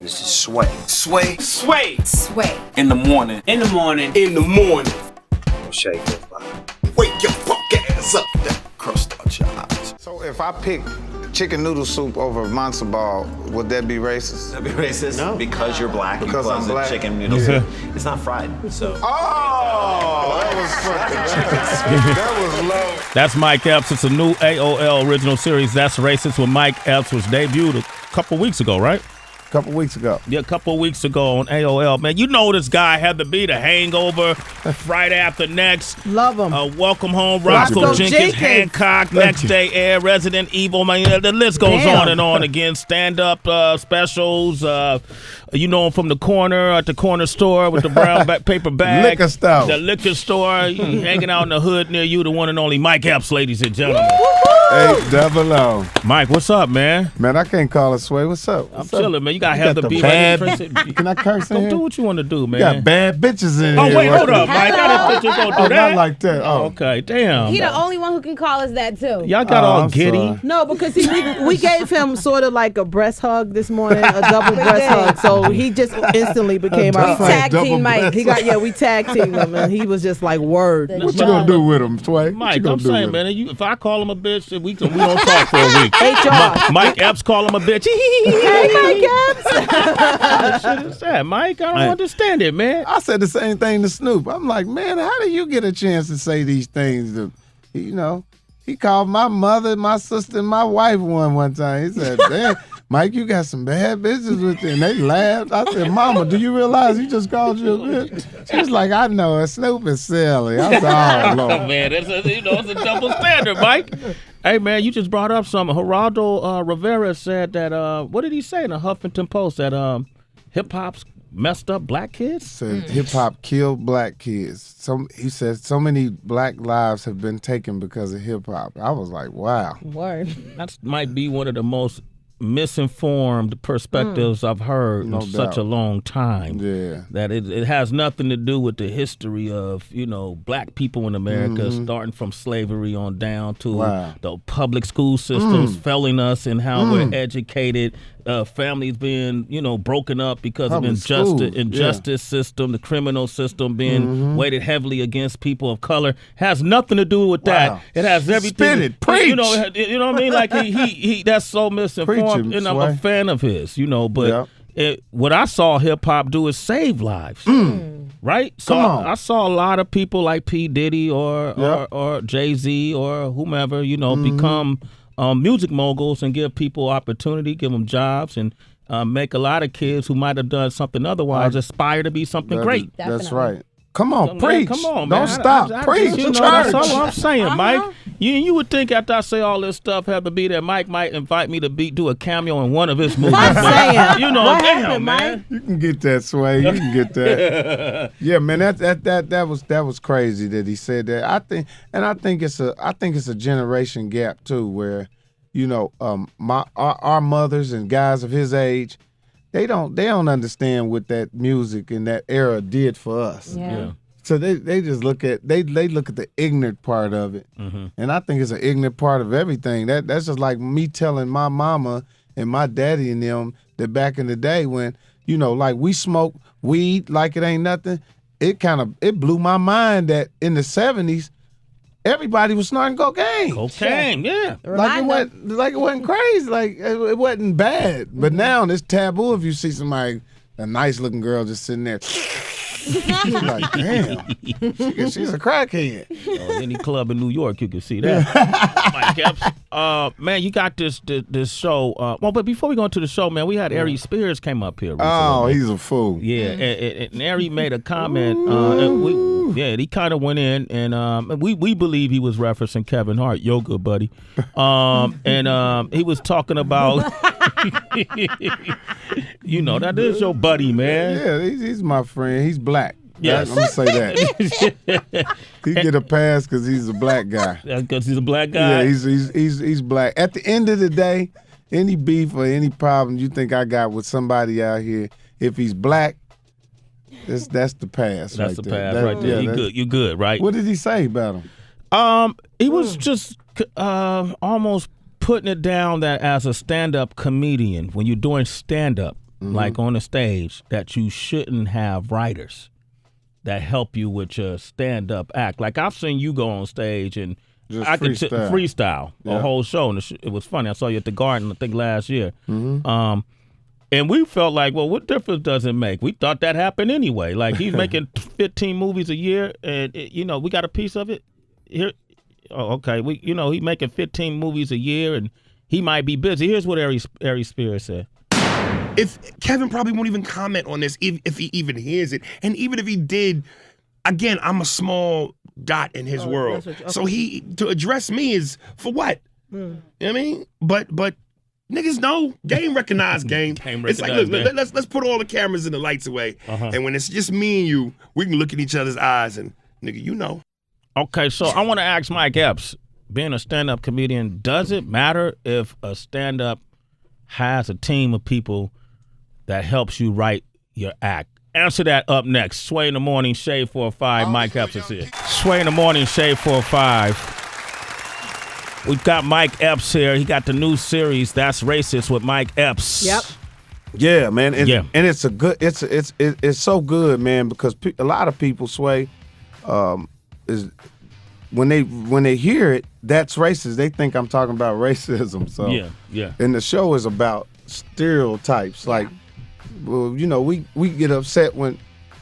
This is Sway. Sway. Sway. Sway. In the morning. In the morning. In the morning. Shake it, body. Wake your punk ass up. That crust out your eyes. So if I pick chicken noodle soup over matzo ball, would that be racist? That'd be racist? No. Because you're black. Because you I'm put black. Chicken noodle soup. It's not fried, so. Oh, that was fucking that was low. That's Mike Epps. It's a new AOL original series, That's Racist, with Mike Epps, was debuted a couple weeks ago, right? Couple weeks ago. Yeah, a couple of weeks ago on AOL. Man, you know this guy had to be the Hangover, Friday After Next. Love him. Welcome Home, Roscoe Jenkins, Hancock, Next Day Air, Resident Evil. Man, the list goes on and on again. Stand-up specials. You know him from the corner at the corner store with the brown paper bag. Liquor store. The liquor store. Hanging out in the hood near you, the one and only Mike Epps, ladies and gentlemen. 800. Mike, what's up, man? Man, I can't call it Sway. What's up? I'm chilling, man. You gotta have the beat. Can I curse in Don't here? do what you want to do, man. You got bad bitches in here. Oh, wait, hold up, Mike. I didn't think you were going to do that. Not like that. Oh, okay. Damn. He the only one who can call us that too. Y'all got all I'm giddy. sorry. No, because we gave him sort of like a breast hug this morning, a double breast hug. So he just instantly became our friend. Tag team Mike. We tag teamed him, and he was just like, word. What you gonna do with him, Sway? Mike, I'm saying, man, if I call him a bitch, we don't talk for a week. HR. Mike Epps call him a bitch. Hey, Mike Epps. Shit is that, Mike? I don't understand it, man. I said the same thing to Snoop. I'm like, man, how do you get a chance to say these things? He called my mother, my sister, and my wife one time. He said, damn, Mike, you got some bad bitches with you. And they laughed. I said, Mama, do you realize he just called you a bitch? She was like, I know it. Snoop is silly. I said, oh, Lord. Man, it's a double standard, Mike. Hey, man, you just brought up something. Geraldo Rivera said that, what did he say in the Huffington Post? That hip-hop's messed up black kids? Said hip-hop killed black kids. He said so many black lives have been taken because of hip-hop. I was like, wow. Word. That might be one of the most misinformed perspectives I've heard in such a long time. Yeah. That it has nothing to do with the history of, black people in America, starting from slavery on down to the public school systems failing us in how we're educated, families being, broken up because public of injustice system, the criminal system being weighted heavily against people of color. Has nothing to do with that. It has everything. Spit it, preach. You know what I mean? Like he that's so misinformed. And I'm a fan of his, but what I saw hip hop do is save lives, right? So I saw a lot of people like P. Diddy or Jay-Z or whomever, become music moguls and give people opportunity, give them jobs, and make a lot of kids who might have done something otherwise aspire to be something great. That's right. Come on, preach. Come on, man. Don't stop. Preach. That's all I'm saying, Mike. You would think after I say all this stuff have to be that Mike might invite me to do a cameo in one of his movies. I'm saying. What damn, happened, man. You can get that, Sway. You can get that. Yeah, man. That was crazy that he said that. I think it's a generation gap too, where our mothers and guys of his age. They don't understand what that music and that era did for us. Yeah. So they just look at the ignorant part of it, and I think it's an ignorant part of everything. That's just like me telling my mama and my daddy and them that back in the day when like we smoked weed like it ain't nothing. It blew my mind that in the 70s everybody was snorting cocaine. Yeah. Like it wasn't crazy. Like it wasn't bad. But now it's taboo if you see somebody, a nice looking girl just sitting there. You're like, damn, she's a crackhead. Any club in New York, you can see that. Mike Epps. Man, you got this show. But before we go into the show, man, we had Ari Spears came up here recently. Oh, he's a fool. Yeah, and Ari made a comment. He kind of went in, and we believe he was referencing Kevin Hart, yo good buddy. And he was talking about, that is your buddy, man. Yeah, he's my friend. He's black. Yes. I'm going to say that. He get a pass because he's a black guy. That's because he's a black guy? Yeah, he's black. At the end of the day, any beef or any problem you think I got with somebody out here, if he's black, that's the pass. That's the pass right there. You good, right? What did he say about him? He was just almost putting it down that as a stand-up comedian, when you're doing stand-up, like on the stage, that you shouldn't have writers that help you with your stand-up act. Like I've seen you go on stage and Just I could freestyle. a whole show, and it was funny. I saw you at the Garden, I think last year. And we felt like, well, what difference does it make? We thought that happened anyway. Like he's making 15 movies a year, and we got a piece of it here. Oh, okay. He's making 15 movies a year, and he might be busy. Here's what Ari Spears said. If Kevin probably won't even comment on this if he even hears it, and even if he did, again, I'm a small dot in his world. Okay. So to address me is for what? You know what I mean? But niggas know game recognized game. It's like, look, let's put all the cameras and the lights away, and when it's just me and you, we can look in each other's eyes and nigga, you know. Okay, so I want to ask Mike Epps, being a stand-up comedian, does it matter if a stand-up has a team of people that helps you write your act? Answer that up next. Sway in the Morning, Shade 405. Mike Epps is here. Sway in the Morning, Shade 405. We've got Mike Epps here. He got the new series, That's Racist, with Mike Epps. Yep. Yeah, man. And it's a good. It's so good, man, because a lot of people, Sway, is when they hear it, that's racist. They think I'm talking about racism. So yeah. And the show is about stereotypes. Like, well, we get upset when,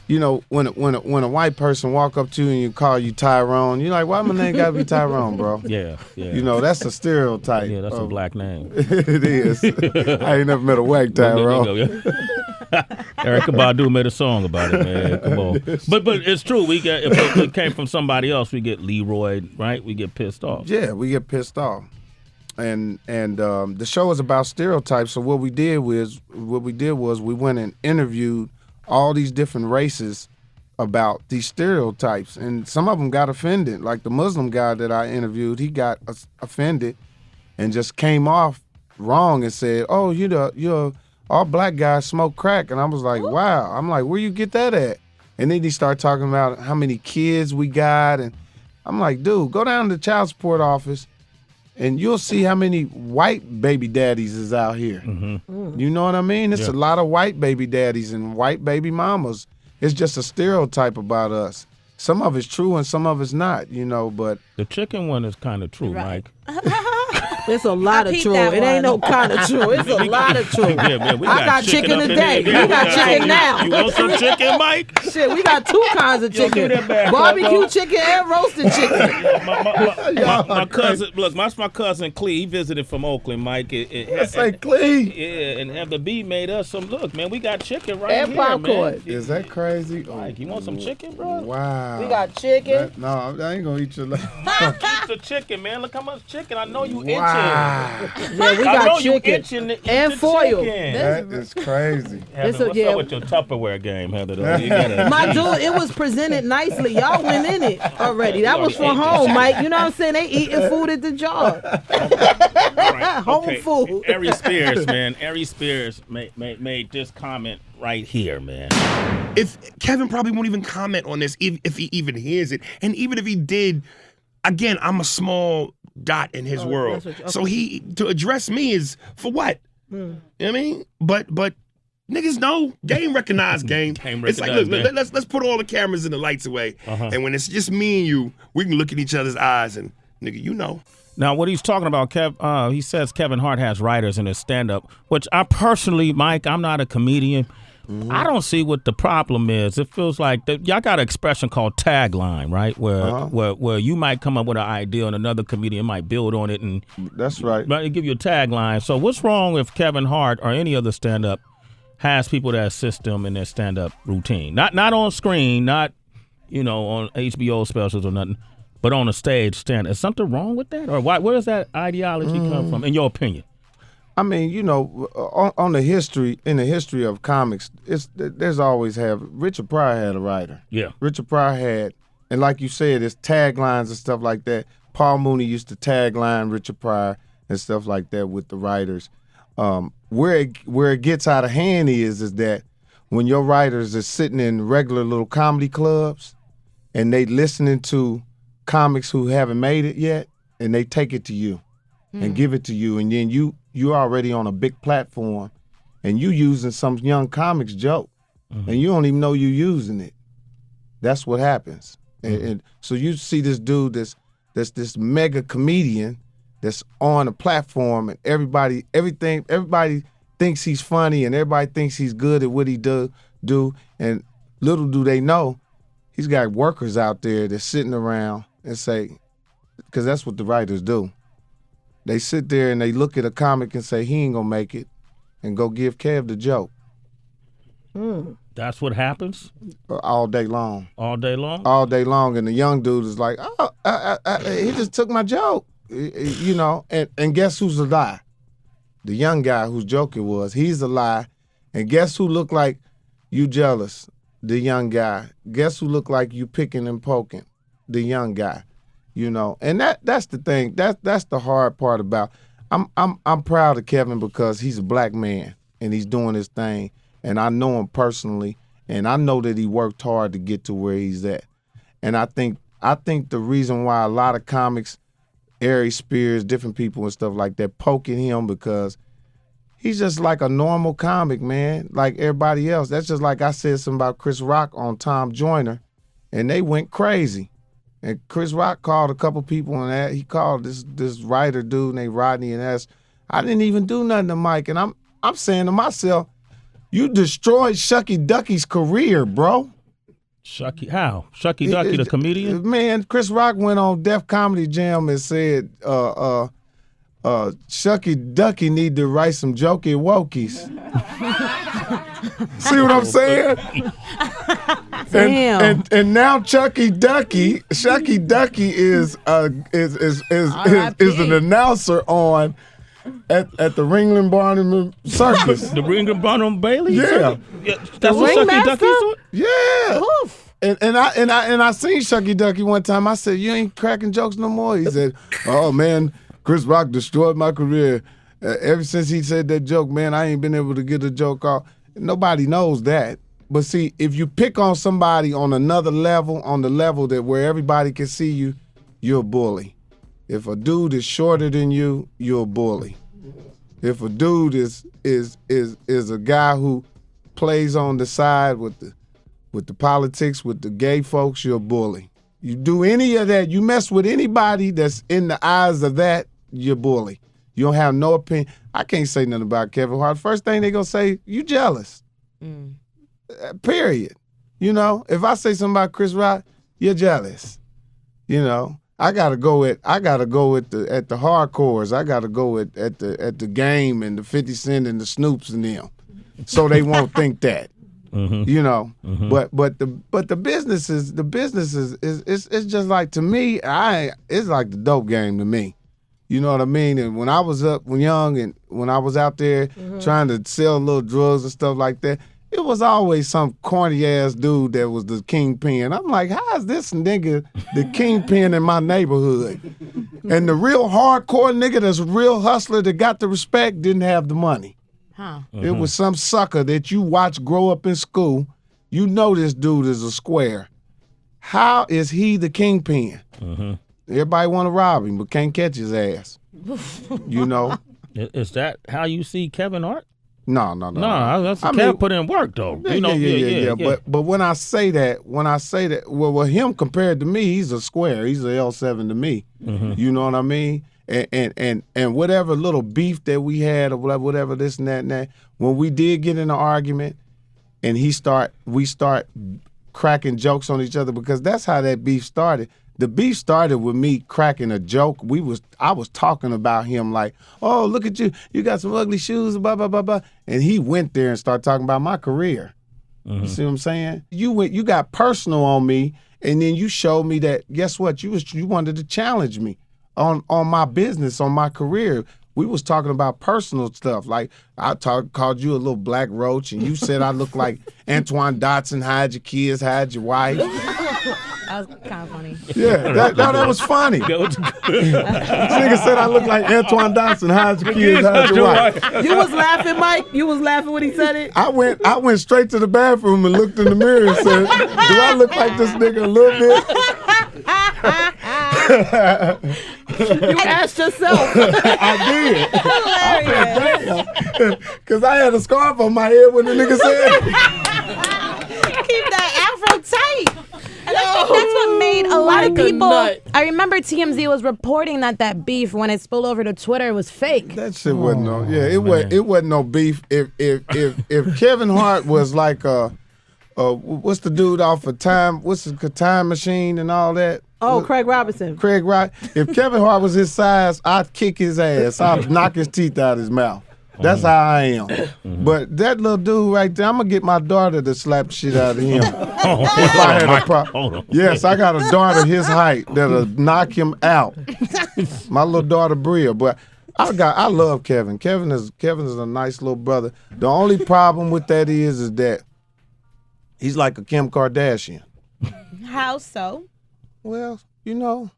when a white person walk up to you and you call you Tyrone. You're like, why my name gotta be Tyrone, bro? Yeah. That's a stereotype. Yeah, that's a black name. It is. I ain't never met a white Tyrone. Erykah Badu made a song about it, man. Come on. But it's true. We get if it came from somebody else, we get Leroy, right? We get pissed off. Yeah, we get pissed off. And the show is about stereotypes. So what we did was we went and interviewed all these different races about these stereotypes, and some of them got offended. Like the Muslim guy that I interviewed, he got offended and just came off wrong and said, "Oh, you're all black guys smoke crack." And I was like, "Wow." I'm like, "Where you get that at?" And then he started talking about how many kids we got, and I'm like, "Dude, go down to the child support office and you'll see how many white baby daddies is out here." You know what I mean? It's a lot of white baby daddies and white baby mamas. It's just a stereotype about us. Some of it's true and some of it's not, but the chicken one is kind of true, Mike. It's a lot of true. It ain't no kind of true. It's a lot of true. Yeah, man, I got chicken today. We got chicken now. You want some chicken, Mike? Shit, we got two kinds of chicken. Barbecue chicken and roasted chicken. My cousin, look, my cousin Clee, he visited from Oakland, Mike. Say Clee. Yeah, and have the B made us some, look, man, we got chicken right and here, popcorn. man. Is that crazy? Mike, you want some chicken, bro? Wow. We got chicken. No, I ain't gonna eat your leg. Keep the chicken, man. Look how much chicken. I know you itching. Yeah, we got chicken and foil. That is crazy. Heather, what's up with your Tupperware game, Heather? My dude, it was presented nicely. Y'all went in it already. That was for home, Mike. You know what I'm saying? They eating food at the job. Right. Home food. Ari Spears, man. Ari Spears made this comment right here, man. If Kevin probably won't even comment on this if he even hears it, and even if he did, again, I'm a small dot in his world. So to address me is for what? You know what I mean? But niggas know game recognized game. It's like, look, let's put all the cameras and the lights away, and when it's just me and you, we can look in each other's eyes and nigga, you know. Now, what he's talking about, he says Kevin Hart has writers in his stand-up, which I personally, Mike, I'm not a comedian. I don't see what the problem is. It feels like y'all got an expression called tagline, right? Where you might come up with an idea and another comedian might build on it, and that's right. They give you a tagline. So what's wrong if Kevin Hart or any other stand-up has people that assist them in their stand-up routine? Not on screen, not on HBO specials or nothing, but on a stage stand. Is something wrong with that, or where does that ideology come from, in your opinion? I mean, in the history of comics, there's always Richard Pryor had a writer. Yeah. Richard Pryor had, and like you said, it's taglines and stuff like that. Paul Mooney used to tagline Richard Pryor and stuff like that with the writers. Where it gets out of hand is that when your writers are sitting in regular little comedy clubs and they listening to comics who haven't made it yet, and they take it to you and give it to you, and then you're already on a big platform, and you using some young comic's joke, and you don't even know you using it. That's what happens. And so you see this dude that's this mega comedian that's on a platform, and everybody thinks he's funny, and everybody thinks he's good at what he do, and little do they know, he's got workers out there that's sitting around and say, because that's what the writers do. They sit there and they look at a comic and say, he ain't gonna make it, and go give Kev the joke. That's what happens? All day long. All day long? All day long, and the young dude is like, he just took my joke, you know, and guess who's a lie? The young guy whose joke it was, he's a lie, and guess who looked like you jealous? The young guy. Guess who looked like you picking and poking? The young guy. You know, and that's the thing. That's the hard part about. I'm proud of Kevin because he's a black man and he's doing his thing, and I know him personally, and I know that he worked hard to get to where he's at. And I think the reason why a lot of comics, Ari Spears, different people and stuff like that, poking him because he's just like a normal comic, man, like everybody else. That's just like I said something about Chris Rock on Tom Joyner, and they went crazy. And Chris Rock called a couple people on that. He called this writer dude named Rodney and asked, I didn't even do nothing to Mike. And I'm saying to myself, you destroyed Shucky Ducky's career, bro. Shucky, how? Shucky Ducky, the comedian? Man, Chris Rock went on Def Comedy Jam and said, Shucky Ducky need to write some jokey wokies. See what I'm saying? Damn. And now Shucky Ducky is an announcer on at the Ringling Barnum Circus. The Ringling Barnum Bailey? Yeah. That's what Shucky Ducky's doing? Yeah. Oof. And I seen Shucky Ducky one time. I said, you ain't cracking jokes no more. He said, oh man, Chris Rock destroyed my career. Ever since he said that joke, man, I ain't been able to get a joke off. Nobody knows that. But see, if you pick on somebody on another level, on the level that where everybody can see you, you're a bully. If a dude is shorter than you, you're a bully. If a dude is a guy who plays on the side with the politics, with the gay folks, you're a bully. You do any of that, you mess with anybody that's in the eyes of that, you're a bully. You don't have no opinion. I can't say nothing about Kevin Hart. First thing they gonna say, you jealous. Period. You know, if I say something about Chris Rock, you're jealous. You know, I gotta go at the hardcores. I gotta go at the Game and the 50 Cent and the Snoops and them, so they won't think that. You know, but the business is it's just like, to me, it's like the dope game to me. You know what I mean? And when I was young and when I was out there trying to sell little drugs and stuff like that, it was always some corny ass dude that was the kingpin. I'm like, how is this nigga the kingpin in my neighborhood? And the real hardcore nigga that's a real hustler that got the respect didn't have the money. It was some sucker that you watch grow up in school. You know this dude is a square. How is he the kingpin? Everybody want to rob him, but can't catch his ass. You know? Is that how you see Kevin Hart? No. No, that's Kev put in work though. Yeah. But when I say that, well, him compared to me, he's a square. He's a L7 to me. You know what I mean? And whatever little beef that we had or whatever this and that, when we did get in an argument and we start cracking jokes on each other, because that's how that beef started. The beef started with me cracking a joke. I was talking about him like, oh, look at you. You got some ugly shoes, blah, blah, blah, blah. And he went there and started talking about my career. You see what I'm saying? You got personal on me, and then you showed me that, guess what? You wanted to challenge me on my business, on my career. We was talking about personal stuff. Like, called you a little black roach, and you said I look like Antoine Dotson, hide your kids, hide your wife. That was kind of funny. Yeah, that was funny. This nigga said I look like Antoine Dotson, hide your kids, hide your wife. You was laughing, Mike? You was laughing when he said it? I went straight to the bathroom and looked in the mirror and said, do I look like this nigga a little bit? You asked yourself. I did. Because I had a scarf on my head when the nigga said it. Keep that afro tight. And I think that's what made a lot of Like a people. nut. I remember TMZ was reporting that beef when it spilled over to Twitter was fake. That shit wasn't no. Yeah, it wasn't no beef. If Kevin Hart was like what's the dude off of Time? What's the Time Machine and all that? Oh, Craig Robinson. Craig Wright. If Kevin Hart was his size, I'd kick his ass. I'd knock his teeth out his mouth. That's how I am. But that little dude right there, I'm gonna get my daughter to slap the shit out of him. If I had a problem. Yes, I got a daughter his height that'll knock him out. My little daughter Bria. But I love Kevin. Kevin is a nice little brother. The only problem with that is that he's like a Kim Kardashian. How so? Well, you know,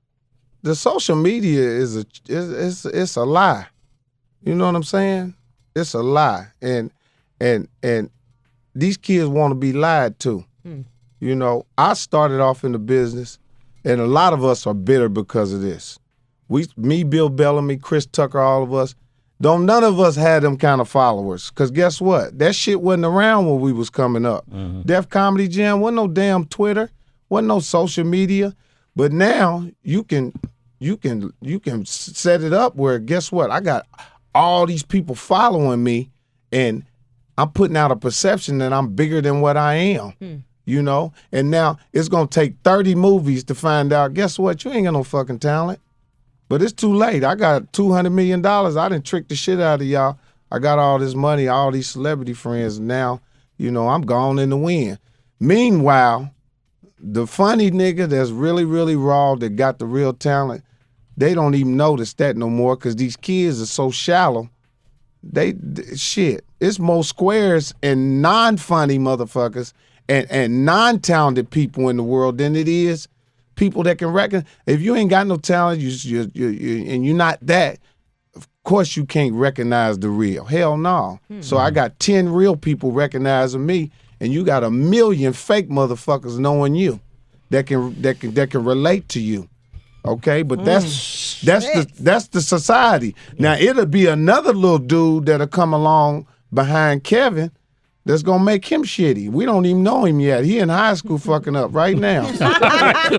the social media is it's a lie. You know what I'm saying? It's a lie, and these kids want to be lied to. You know, I started off in the business, and a lot of us are bitter because of this. Me, Bill Bellamy, Chris Tucker, all of us, none of us had them kind of followers. Cause guess what? That shit wasn't around when we was coming up. Def Comedy Jam wasn't no damn Twitter, wasn't no social media. But now you can set it up where guess what? I got all these people following me, and I'm putting out a perception that I'm bigger than what I am. You know? And now it's gonna take 30 movies to find out, guess what? You ain't got no fucking talent. But it's too late. I got $200 million. I done tricked the shit out of y'all. I got all this money, all these celebrity friends, and now, you know, I'm gone in the wind. Meanwhile, the funny nigga that's really, really raw, that got the real talent, they don't even notice that no more because these kids are so shallow. Shit. It's more squares and non-funny motherfuckers and non-talented people in the world than it is people that can reckon. If you ain't got no talent, and you're not that, of course you can't recognize the real. Hell no. So I got 10 real people recognizing me, and you got 1 million fake motherfuckers knowing you that can relate to you. Okay, but that's the society. Now it'll be another little dude that'll come along behind Kevin that's gonna make him shitty. We don't even know him yet. He in high school fucking up right now.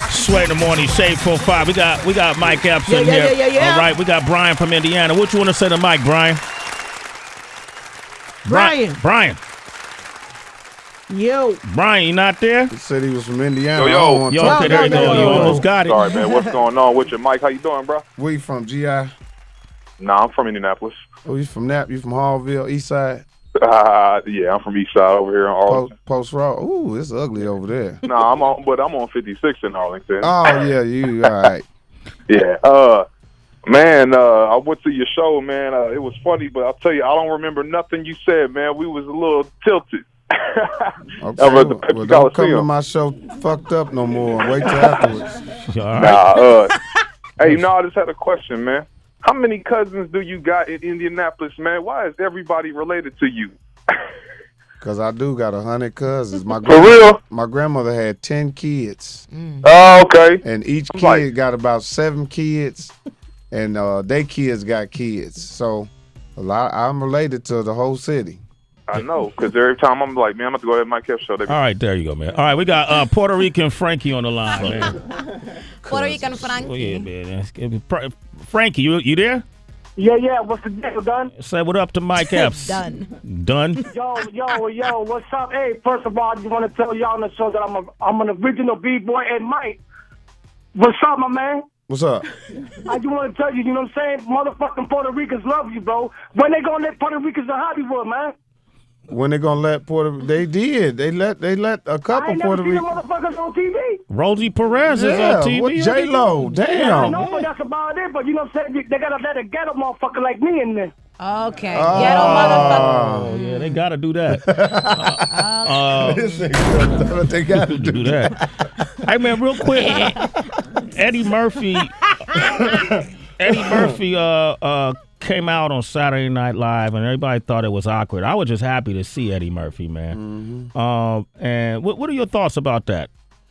Sway in the morning, Shade 45. We got Mike Epps in here. Yeah. All right, we got Brian from Indiana. What you want to say to Mike, Brian? Brian. Yo. Brian, you not there? He said he was from Indiana. Yo, okay, there you go. You almost got it. Sorry, man. What's going on with you, Mike? How you doing, bro? Where you from, GI? Nah, I'm from Indianapolis. Oh, you from Nap? You from Hallville, East Side? Yeah, I'm from East Side over here in Arlington. Post Road. Ooh, it's ugly over there. Nah, I'm on 56 in Arlington. Oh yeah, you all right? Yeah. Man, I went to your show, man. It was funny, but I'll tell you, I don't remember nothing you said, man. We was a little tilted. Okay, well, don't come to my show fucked up no more. Wait till afterwards. Nah, hey, I just had a question, man. How many cousins do you got in Indianapolis, man? Why is everybody related to you? Because I do got 100 cousins. For real? My grandmother had 10 kids. Oh, okay. And each kid got about 7 kids, and they kids got kids. So I'm related to the whole city. I know, because every time I'm like, man, I'm going to go ahead and Mike Epps show. All right, there you go, man. All right, we got Puerto Rican Frankie on the line, man. Puerto Rican Frankie. Oh, yeah, man. Frankie, you there? Yeah. What's the deal, Done? Say what up to Mike Epps. Done. Yo. What's up? Hey, first of all, I just want to tell y'all on the show that I'm an original B-boy and Mike. What's up, my man? What's up? I just want to tell you, you know what I'm saying? Motherfucking Puerto Ricans love you, bro. When they gonna let Puerto Ricans in Hollywood, man? When they gonna let they did. They let a couple Puerto Ricans. Motherfuckers on TV. Rosie Perez is on TV. With J-Lo. Damn. Yeah, I know, but that's about it. But you know what I'm saying? They gotta let a ghetto motherfucker like me in there. Okay. Ghetto motherfucker. Oh, yeah, they gotta do that. They gotta do that. Hey, man, real quick. Eddie Murphy came out on Saturday Night Live, and everybody thought it was awkward. I was just happy to see Eddie Murphy, man. And what are your thoughts about that?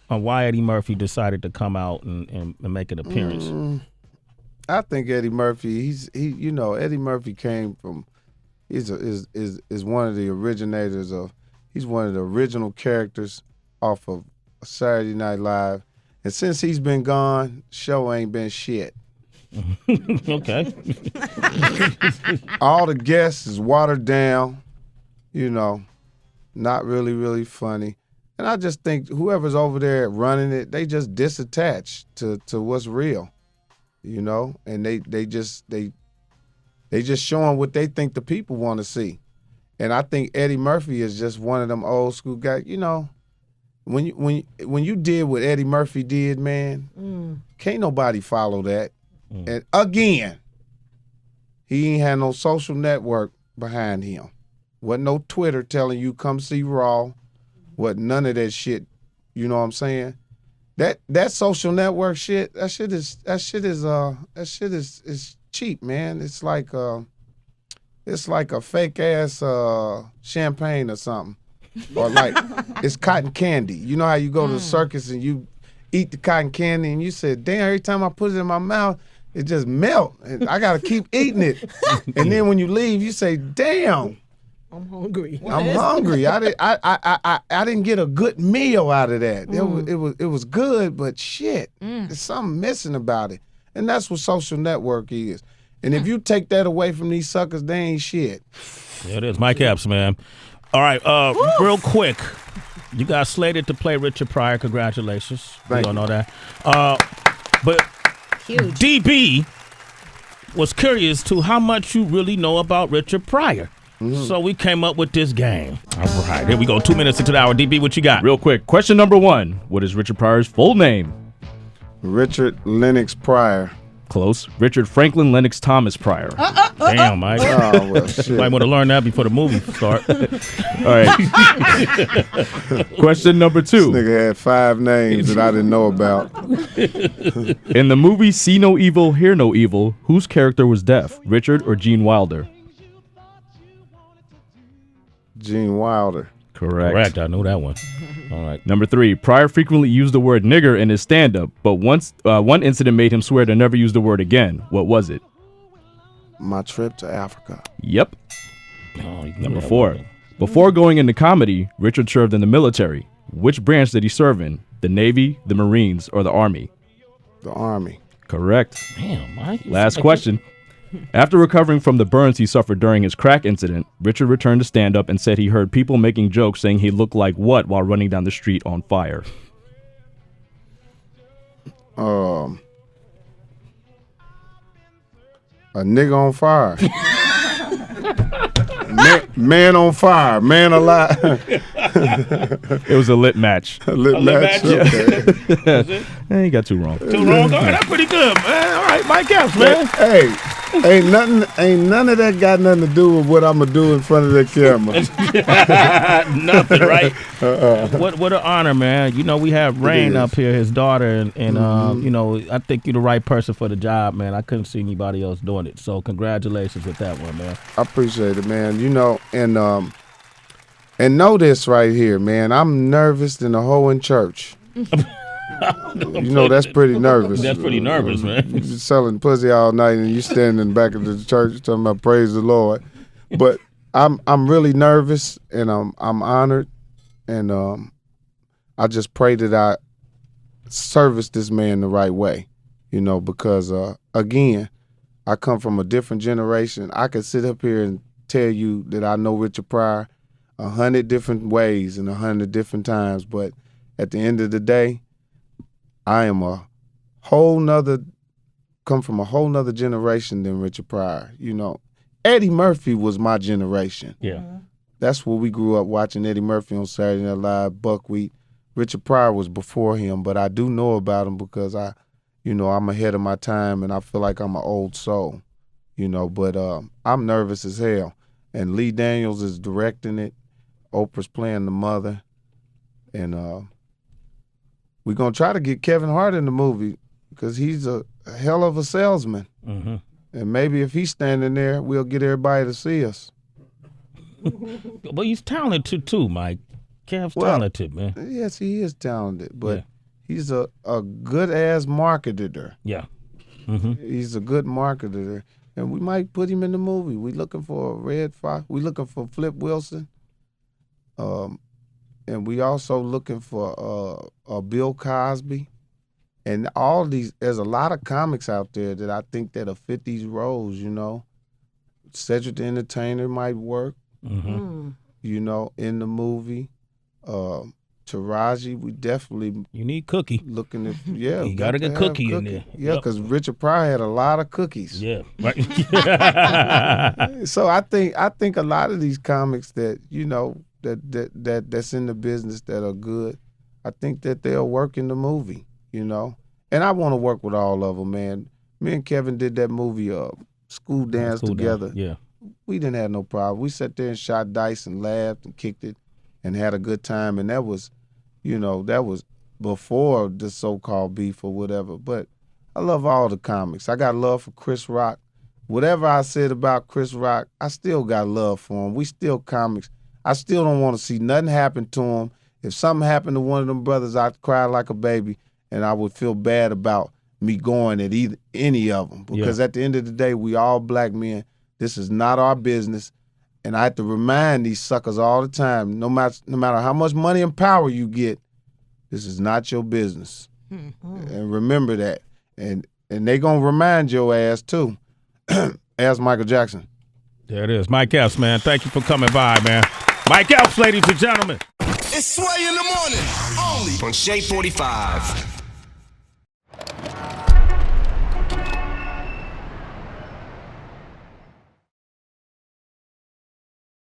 on why Eddie Murphy decided to come out and make an appearance? I think Eddie Murphy. Eddie Murphy came from. Is one of the originators of. He's one of the original characters off of Saturday Night Live, and since he's been gone, show ain't been shit. Okay. All the guests is watered down. Not really funny. And I just think whoever's over there running it, they just disattached to what's real, and they just showing what they think the people want to see. And I think Eddie Murphy is just one of them old school guys. When you did what Eddie Murphy did, man, can't nobody follow that. And again, he ain't had no social network behind him. Wasn't no Twitter telling you come see Raw. Wasn't none of that shit. You know what I'm saying? That social network shit. That shit is cheap, man. It's like a fake ass champagne or something, or like it's cotton candy. You know how you go to the circus and you eat the cotton candy and you say, "Damn!" Every time I put it in my mouth, it just melt, and I gotta keep eating it. And then when you leave, you say, "Damn, I'm hungry. I'm hungry. I didn't get a good meal out of that. It was good, but shit, there's something missing about it." And that's what social network is. And if you take that away from these suckers, they ain't shit. Yeah, it is. Mike Epps, man. All right, real quick. You got slated to play Richard Pryor. Congratulations. We don't know that. But Huge. DB was curious to how much you really know about Richard Pryor. So we came up with this game. All right, here we go. 2 minutes into the hour. DB, what you got? Real quick. Question number 1. What is Richard Pryor's full name? Richard Lennox Pryor. Close. Richard Franklin Lennox Thomas Pryor. Damn, Mike. Oh, well, shit. Might want to learn that before the movie start. All right. Question number 2. This nigga had 5 names that I didn't know about. In the movie See No Evil, Hear No Evil, whose character was deaf, Richard or Gene Wilder? Gene Wilder. Correct. I know that one. All right. Number 3. Pryor frequently used the word nigger in his stand-up, but once one incident made him swear to never use the word again. What was it? My trip to Africa. Yep. Oh, Number 4. Before going into comedy, Richard served in the military. Which branch did he serve in? The Navy, the Marines, or the Army? The Army. Correct. Damn, Mike. Last question. After recovering from the burns he suffered during his crack incident, Richard returned to stand-up and said he heard people making jokes saying he looked like what while running down the street on fire? A nigga on fire. man on fire. Man alive. It was a lit match. A lit match? Okay. You got 2 wrong. 2 wrong? Oh, that's pretty good, man. All right, Mike Epps, man. Hey, ain't none of that got nothing to do with what I'm gonna do in front of the camera. Nothing, right? What an honor, man. We have Rain up here, his daughter, and I think you're the right person for the job, man. I couldn't see anybody else doing it. So congratulations with that one, man. I appreciate it, man. And know this right here, man. I'm nervous than a hoe in church. That's pretty nervous. That's pretty nervous, man. You're selling pussy all night and you standing in the back of the church talking about praise the Lord. But I'm really nervous and I'm honored, and I just pray that I service this man the right way, because again, I come from a different generation. I could sit up here and tell you that I know Richard Pryor 100 different ways and 100 different times, but at the end of the day, I am come from a whole nother generation than Richard Pryor. Eddie Murphy was my generation. Yeah. That's what we grew up watching, Eddie Murphy on Saturday Night Live, Buckwheat. Richard Pryor was before him, but I do know about him because I'm ahead of my time and I feel like I'm an old soul, but I'm nervous as hell. And Lee Daniels is directing it. Oprah's playing the mother. And we're going to try to get Kevin Hart in the movie because he's a hell of a salesman. Mm-hmm. And maybe if he's standing there, we'll get everybody to see us. But he's talented too, Mike. Kev's talented, man. Yes, he is talented. But he's a good ass marketer. Yeah. He's a good marketer, and we might put him in the movie. We looking for a Red Fox. We looking for Flip Wilson. And we also looking for Bill Cosby. And all these, there's a lot of comics out there that I think that'll fit these roles, you know. Cedric the Entertainer might work, you know, in the movie. Taraji, we definitely... You need Cookie. Looking at, yeah. You got to get Cookie in there. Yeah, because Richard Pryor had a lot of cookies. Yeah, right. So I think a lot of these comics that, you know, that's in the business that are good, I think that they'll work in the movie, you know. And I want to work with all of them, man. Me and Kevin did that movie, School Dance together. Yeah. We didn't have no problem. We sat there and shot dice and laughed and kicked it and had a good time. And that was, you know, that was before the so-called beef or whatever. But I love all the comics. I got love for Chris Rock. Whatever I said about Chris Rock, I still got love for him. We still comics. I still don't want to see nothing happen to him. If something happened to one of them brothers, I'd cry like a baby, and I would feel bad about me going at any of them. Because at the end of the day, we all black men. This is not our business. And I have to remind these suckers all the time, no matter how much money and power you get, this is not your business. And remember that. And they going to remind your ass, too. Ask Michael Jackson. There it is. Mike Epps, man. Thank you for coming by, man. Mike Epps, ladies and gentlemen. It's Sway in the morning, only on Shade 45.